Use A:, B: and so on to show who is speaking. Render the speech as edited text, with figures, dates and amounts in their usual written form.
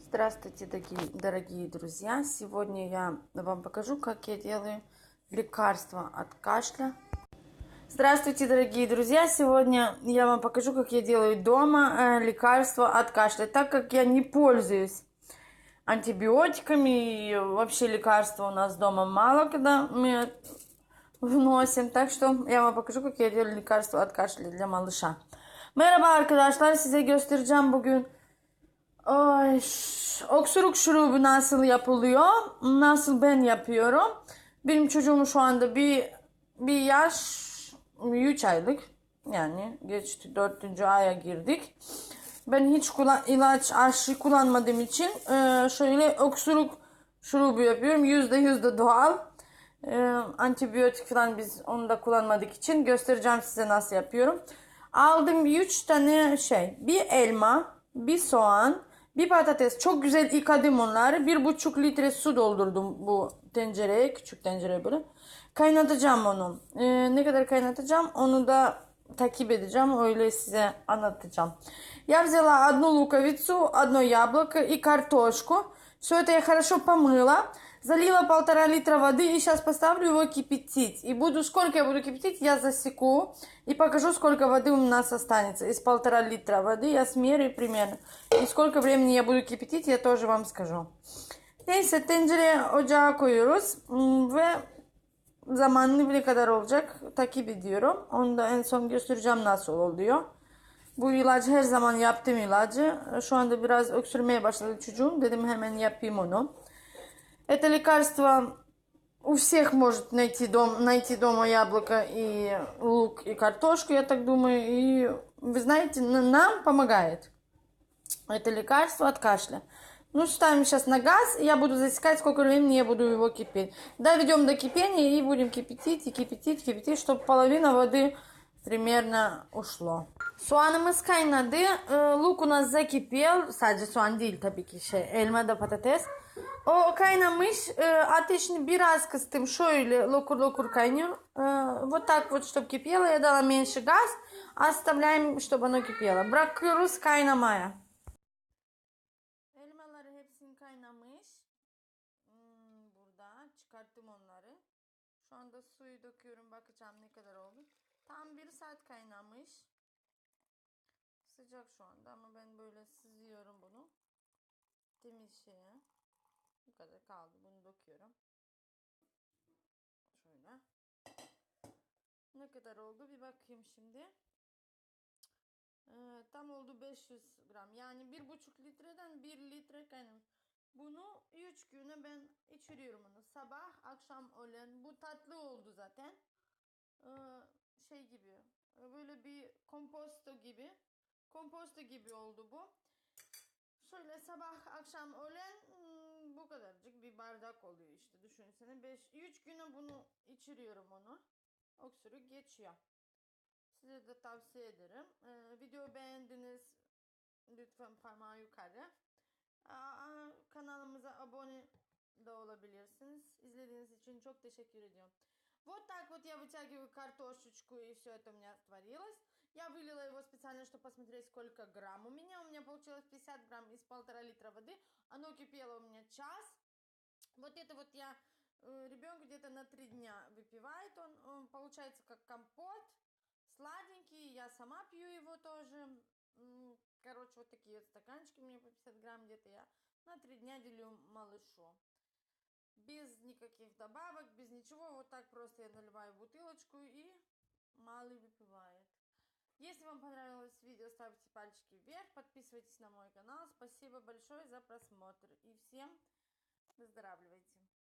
A: Здравствуйте, дорогие друзья! Сегодня я вам покажу, как я делаю лекарство от кашля. Здравствуйте, дорогие друзья! Сегодня я вам покажу, как я делаю дома лекарство от кашля. Так как я не пользуюсь антибиотиками и вообще лекарства у нас дома мало когда мы вносим. Так что я вам покажу, как я делаю лекарство от kашля для малыша. Merhaba arkadaşlar, size göstereceğim bugün öksürük şurubu nasıl yapılıyor, nasıl ben yapıyorum. Benim çocuğum şu anda bir yaş 3 aylık, yani geçti 4. aya girdik. Ben hiç ilaç aşı kullanmadığım için şöyle öksürük şurubu yapıyorum. %100 de doğal. Antibiyotik falan biz onu da kullanmadık için göstereceğim size nasıl yapıyorum. Aldım 3 tane bir elma, bir soğan, bir patates. Çok güzel yıkadım onları. 1,5 litre su doldurdum bu tencereye, küçük tencereye böyle. Kaynatacağım onu. Ne kadar kaynatacağım onu da takip edeceğim. Öyle size anlatacağım. Я взяла одну луковицу, одно яблоко и картошку. Все это я хорошо помыла. Залила 1,5 литра воды и сейчас поставлю его кипятить. И сколько я буду кипятить, я засеку. И покажу, сколько воды у нас останется. Из 1,5 литра воды я смерю примерно. И сколько времени я буду кипятить, я тоже вам скажу. Neyse, tencereye ocağa koyuyoruz. Ve zamanlı ne kadar olacak takip ediyorum. Onu da en son göstereceğim nasıl oluyor. Bu ilacı her zaman yaptığım ilacı. Şu anda biraz öksürmeye başladı çocuğum. Dedim hemen yapayım onu. Это лекарство у всех может найти дома яблоко и лук и картошку, я так думаю. И вы знаете, нам помогает это лекарство от кашля. Ну, ставим сейчас на газ, и я буду засекать, сколько времени я буду его кипеть. Доведем до кипения и будем кипятить, и кипятить, кипятить, чтобы половина воды примерно uшло. Soğanımız kaynadı. Luk у нас zakipel. Sadece soğan değil tabii ki elma da patates. O kaynamış. Ateşini biraz kıstım. Şöyle lokur lokur kaynıyor. Вот так вот, чтобы кипело. Я дала меньше газ. Оставляем, чтобы оно кипело. Bırakıyoruz kaynamaya. Elmaları hepsini kaynamış. Burada çıkarttım onları. Şu anda suyu döküyorum. Bakacağım ne kadar oldu. Tam 1 saat kaynamış. Sıcak şu anda ama ben böyle süzüyorum bunu. Temiz şeye. Bu kadar kaldı. Bunu döküyorum. Şöyle. Ne kadar oldu bir bakayım şimdi. Tam oldu 500 gram. Yani 1,5 litreden 1 litre kaynamış. Bunu 3 güne ben içiriyorum onu. Sabah, akşam, öğlen. Bu tatlı oldu zaten. Gibi. Böyle bir komposto gibi oldu bu. Şöyle sabah, akşam, öğlen bu kadarcık bir bardak oluyor işte. Düşünsene 3 güne bunu içiriyorum onu. Öksürük geçiyor. Size de tavsiye ederim. Videoyu beğendiniz. Lütfen parmağı yukarı. Kanalımıza abone de olabilirsiniz. İzlediğiniz için çok teşekkür ediyorum. Вот так вот я вытягиваю картошечку, и все это у меня творилось. Я вылила его специально, чтобы посмотреть, сколько грамм у меня. У меня получилось 50 грамм из 1,5 литра воды. Оно кипело у меня час. Вот это вот я ребенку где-то на 3 дня выпивает. Он получается как компот. Сладенький. Я сама пью его тоже. Короче, вот такие вот стаканчики у меня по 50 грамм где-то я на 3 дня делю малышу. Без никаких добавок, без ничего. Вот так просто я наливаю бутылочку и малый выпивает. Если вам понравилось видео, ставьте пальчики вверх, подписывайтесь на мой канал. Спасибо большое за просмотр. И всем выздоравливайте.